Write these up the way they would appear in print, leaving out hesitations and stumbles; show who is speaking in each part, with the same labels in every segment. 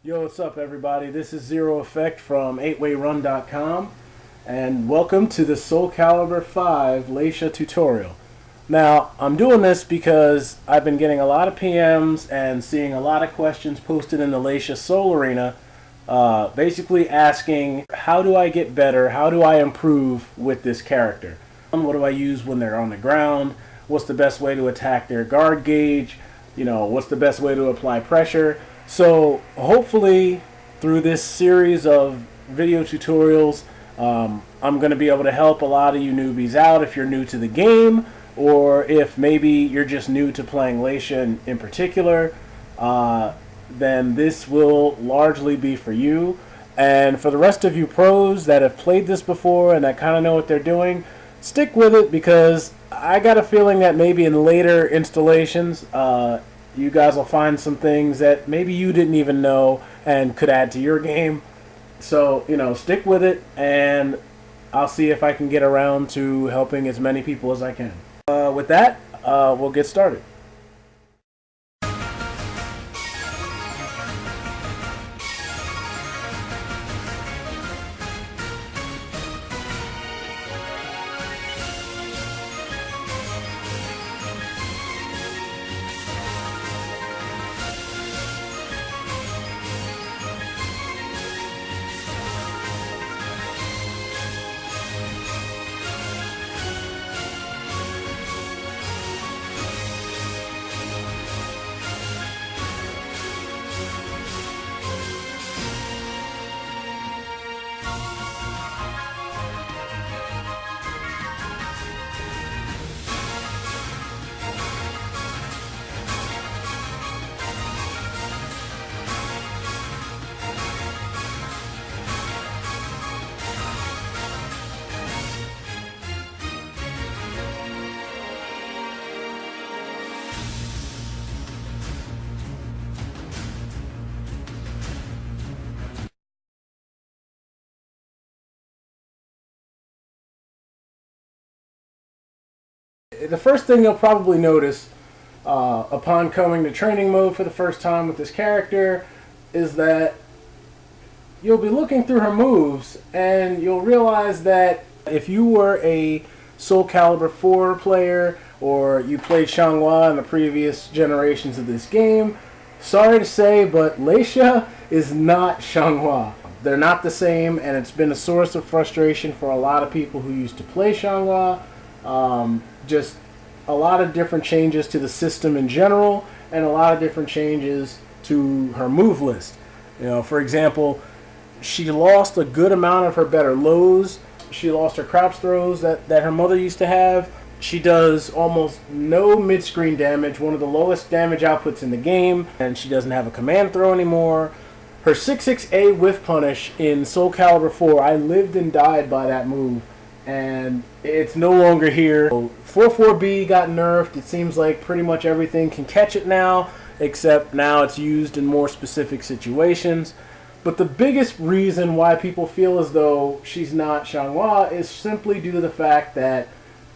Speaker 1: Yo, what's up, everybody? This is Zero Effect from 8wayrun.com, and welcome to the Soul Calibur 5 Leixia tutorial. Now, I'm doing this because I've been getting a lot of PMs and seeing a lot of questions posted in the Leixia Soul Arena, basically asking, how do I get better? How do I improve with this character? What do I use when they're on the ground? What's the best way to attack their guard gauge? What's the best way to apply pressure? So hopefully through this series of video tutorials, I'm going to be able to help a lot of you newbies out if you're new to the game, or if maybe you're just new to playing Leixia in particular, then this will largely be for you. And for the rest of you pros that have played this before and that kind of know what they're doing, stick with it, because I got a feeling that maybe in later installations, you guys will find some things that maybe you didn't even know and could add to your game. So, stick with it, and I'll see if I can get around to helping as many people as I can. With that, we'll get started. The first thing you'll probably notice upon coming to training mode for the first time with this character is that you'll be looking through her moves, and you'll realize that if you were a Soul Calibur 4 player, or you played Xianghua in the previous generations of this game, sorry to say, but Leixia is not Xianghua. They're not the same, and it's been a source of frustration for a lot of people who used to play Xianghua. Just a lot of different changes to the system in general, and a lot of different changes to her move list. For example, she lost a good amount of her better lows. She lost her crouch throws that her mother used to have. She does almost no mid-screen damage, one of the lowest damage outputs in the game, and she doesn't have a command throw anymore. Her 6-6A whiff punish in Soul Calibur 4, I lived and died by that move, and it's no longer here. 4-4B got nerfed. It seems like pretty much everything can catch it now, except now it's used in more specific situations. But the biggest reason why people feel as though she's not Xianghua is simply due to the fact that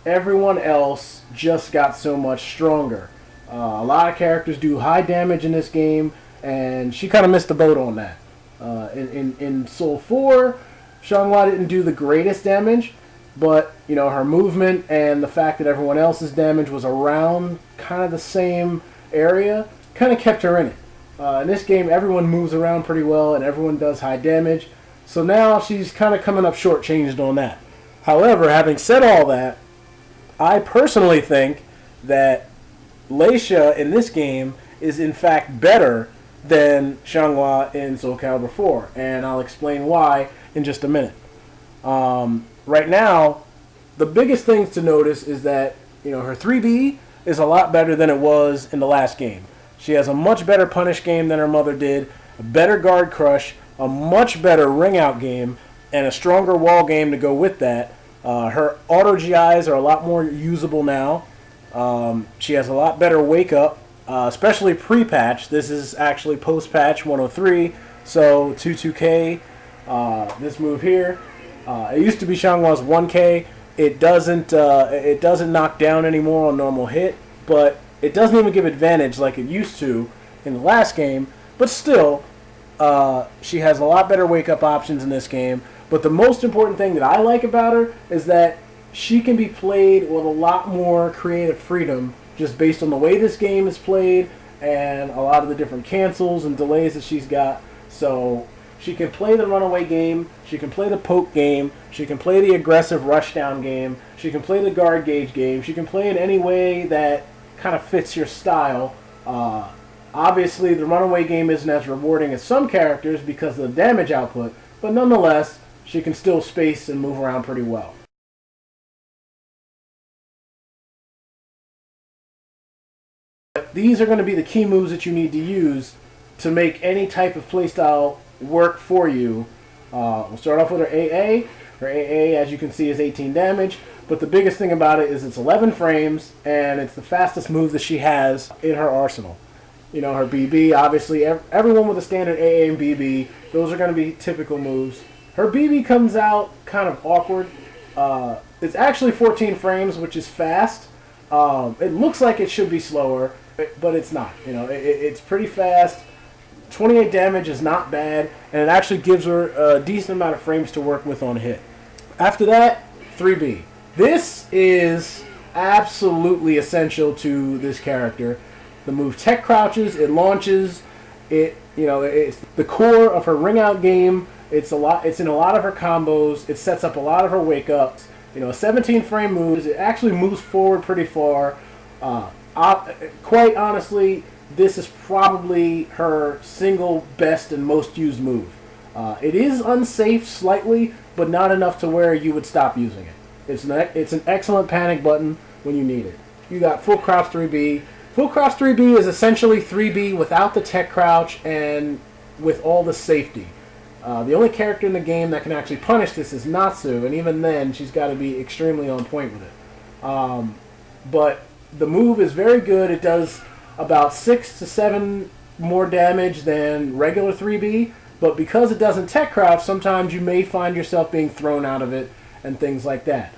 Speaker 1: everyone else just got so much stronger. A lot of characters do high damage in this game, and she kind of missed the boat on that. In Soul 4, Xianghua didn't do the greatest damage, but her movement and the fact that everyone else's damage was around kind of the same area kind of kept her in it. In this game, everyone moves around pretty well and everyone does high damage, so now she's kind of coming up shortchanged on that. However, having said all that, I personally think that Leixia in this game is in fact better than Xianghua in Soul Calibur 4, and I'll explain why in just a minute. Right now, the biggest things to notice is that her 3B is a lot better than it was in the last game. She has a much better punish game than her mother did, a better guard crush, a much better ring out game, and a stronger wall game to go with that. Her auto GIs are a lot more usable now. She has a lot better wake up, especially pre-patch. This is actually post-patch 103, so 22K, this move here. It used to be Xianghua's 1K. It doesn't knock down anymore on normal hit, but it doesn't even give advantage like it used to in the last game. But still, She has a lot better wake-up options in this game. But the most important thing that I like about her is that she can be played with a lot more creative freedom just based on the way this game is played and a lot of the different cancels and delays that she's got. So she can play the runaway game, she can play the poke game, she can play the aggressive rushdown game, she can play the guard gauge game, she can play in any way that kind of fits your style. Obviously, the runaway game isn't as rewarding as some characters because of the damage output, but nonetheless, she can still space and move around pretty well. These are going to be the key moves that you need to use to make any type of playstyle work for you. We'll start off with her AA. Her AA, as you can see, is 18 damage, but the biggest thing about it is it's 11 frames, and it's the fastest move that she has in her arsenal. You know, her BB, obviously, everyone with a standard AA and BB, those are going to be typical moves. Her BB comes out kind of awkward. It's actually 14 frames, which is fast. It looks like it should be slower, but it's not. You know, it's pretty fast. 28 damage is not bad, and it actually gives her a decent amount of frames to work with on hit. After that, 3B. This is absolutely essential to this character. The move tech crouches, it launches, it's the core of her ring out game. It's in a lot of her combos. It sets up a lot of her wake ups. You know, a 17 frame move. It actually moves forward pretty far. Quite honestly, this is probably her single best and most used move. It is unsafe slightly, but not enough to where you would stop using it. It's an excellent panic button when you need it. You got full crouch 3B. Full crouch 3B is essentially 3B without the tech crouch and with all the safety. The only character in the game that can actually punish this is Natsu, and even then, she's got to be extremely on point with it. But the move is very good. It does about 6 to 7 more damage than regular 3B, but because it doesn't tech crouch, sometimes you may find yourself being thrown out of it and things like that.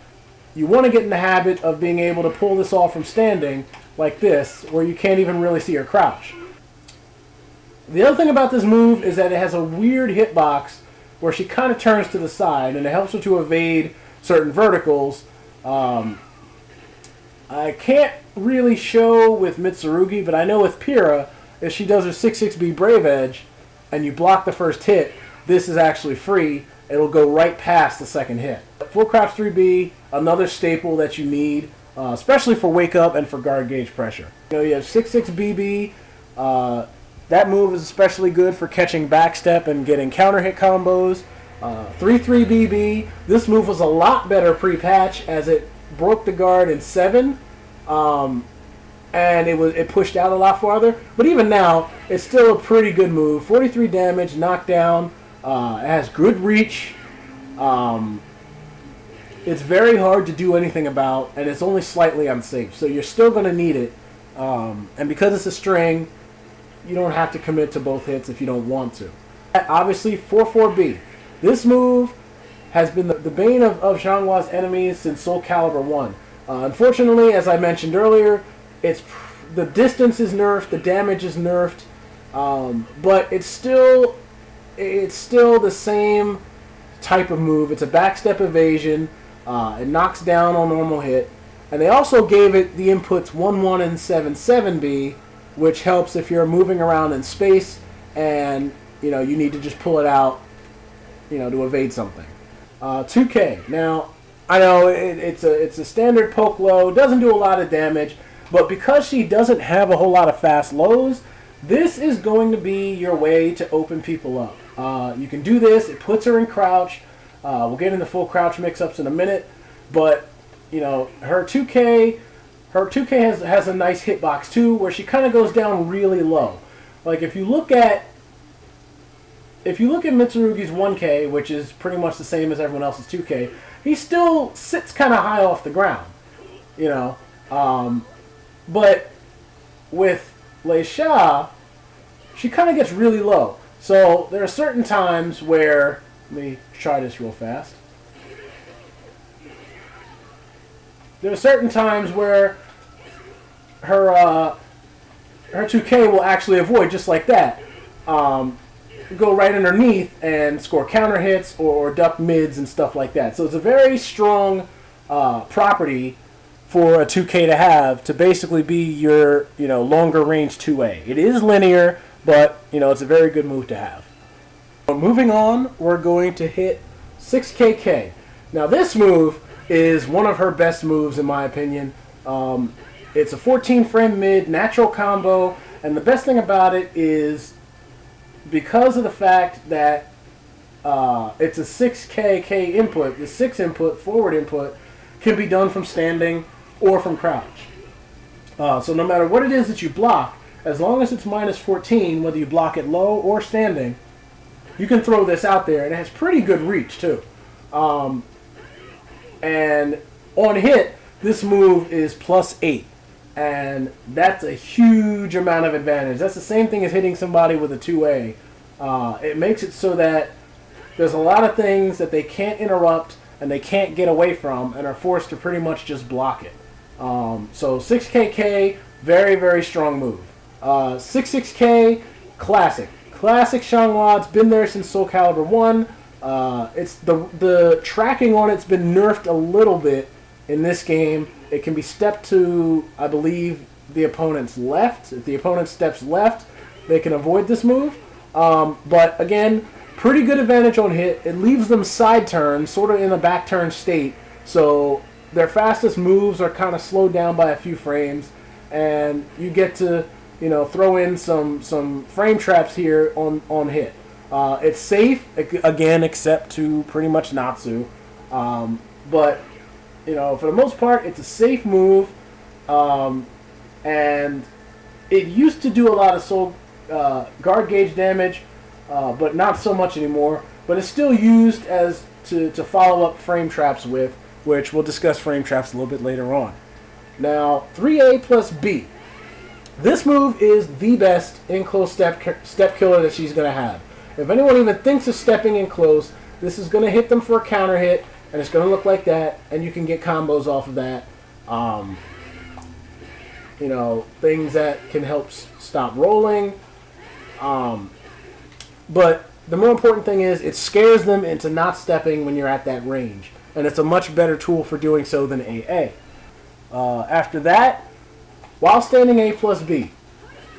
Speaker 1: You want to get in the habit of being able to pull this off from standing like this, where you can't even really see her crouch. The other thing about this move is that it has a weird hitbox where she kind of turns to the side, and it helps her to evade certain verticals. I can't really show with Mitsurugi, but I know with Pyrrha, if she does her 6-6B Brave Edge, and you block the first hit, this is actually free. It'll go right past the second hit. Full crouch 3B, another staple that you need, especially for wake up and for guard gauge pressure. You know, you have 6-6 BB. That move is especially good for catching backstep and getting counter hit combos. 3-3 BB. This move was a lot better pre-patch as it broke the guard in 7, and it pushed out a lot farther. But even now, it's still a pretty good move. 43 damage, knockdown. It has good reach. It's very hard to do anything about, and it's only slightly unsafe. So you're still going to need it. And because it's a string, you don't have to commit to both hits if you don't want to. Obviously, 4-4B. This move has been the bane of Xianghua's enemies since Soul Calibur 1. Unfortunately, as I mentioned earlier, the distance is nerfed, the damage is nerfed, but it's still the same type of move. It's a backstep evasion. It knocks down on normal hit. And they also gave it the inputs 1-1 and 7-7B, which helps if you're moving around in space and you need to just pull it out to evade something. 2K. Now, I know it's a standard poke low, doesn't do a lot of damage, but because she doesn't have a whole lot of fast lows, this is going to be your way to open people up. You can do this. It puts her in crouch. We'll get into full crouch mix-ups in a minute, but her 2K has a nice hitbox too, where she kind of goes down really low. Like if you look at Mitsurugi's 1K, which is pretty much the same as everyone else's 2K, he still sits kind of high off the ground, But with Leixia, she kind of gets really low. So there are certain times where, let me try this real fast. There are certain times where her 2K will actually avoid just like that. go right underneath and score counter hits or duck mids and stuff like that. So it's a very strong property for a 2K to have, to basically be your, longer range 2A. It is linear, but it's a very good move to have. Moving on, we're going to hit 6KK. Now this move is one of her best moves in my opinion. It's a 14 frame mid, natural combo, and the best thing about it is because of the fact that it's a 6KK input, the 6 input, forward input, can be done from standing or from crouch. So no matter what it is that you block, as long as it's minus 14, whether you block it low or standing, you can throw this out there, and it has pretty good reach too. And on hit, this move is +8, and that's a huge amount of advantage. That's the same thing as hitting somebody with a 2A. It makes it so that there's a lot of things that they can't interrupt and they can't get away from and are forced to pretty much just block it. So 6KK, very, very strong move. 66K, classic. Classic Xianghua. It's been there since Soul Calibur 1. It's the tracking on it's been nerfed a little bit in this game. It can be stepped to, I believe, the opponent's left. If the opponent steps left, they can avoid this move. But again, pretty good advantage on hit. It leaves them side turn, sort of in a back turn state. So their fastest moves are kind of slowed down by a few frames, and you get to throw in some frame traps here on hit. It's safe again, except to pretty much Natsu. But for the most part, it's a safe move, and it used to do a lot of soul guard gauge damage, but not so much anymore. But it's still used as to follow up frame traps with, which we'll discuss frame traps a little bit later on. Now, 3A plus B. This move is the best in close step killer that she's going to have. If anyone even thinks of stepping in close, this is going to hit them for a counter hit, and it's going to look like that, and you can get combos off of that. Things that can help stop rolling. But the more important thing is it scares them into not stepping when you're at that range, and it's a much better tool for doing so than AA. After that, while standing A plus B,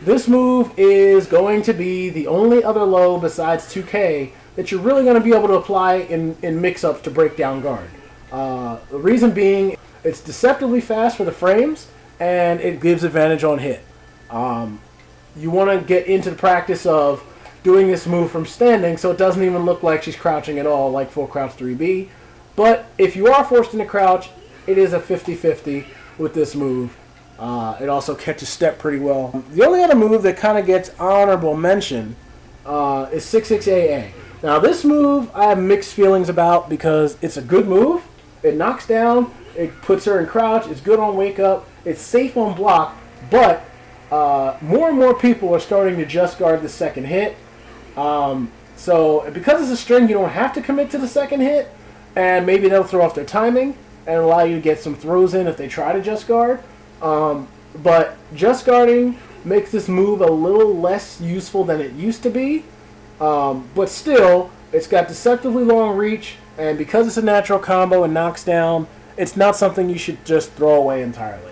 Speaker 1: this move is going to be the only other low besides 2K that you're really going to be able to apply in mix-ups to break down guard. The reason being, it's deceptively fast for the frames, and it gives advantage on hit. You want to get into the practice of doing this move from standing so it doesn't even look like she's crouching at all, like full crouch 3B. But if you are forced into crouch, it is a 50-50 with this move. It also catches step pretty well. The only other move that kind of gets honorable mention is 66AA. Now this move I have mixed feelings about because it's a good move. It knocks down, it puts her in crouch, it's good on wake up, it's safe on block, but more and more people are starting to just guard the second hit. So because it's a string, you don't have to commit to the second hit, and maybe they'll throw off their timing and allow you to get some throws in if they try to just guard. But just guarding makes this move a little less useful than it used to be. But still, it's got deceptively long reach, and because it's a natural combo and knocks down, it's not something you should just throw away entirely.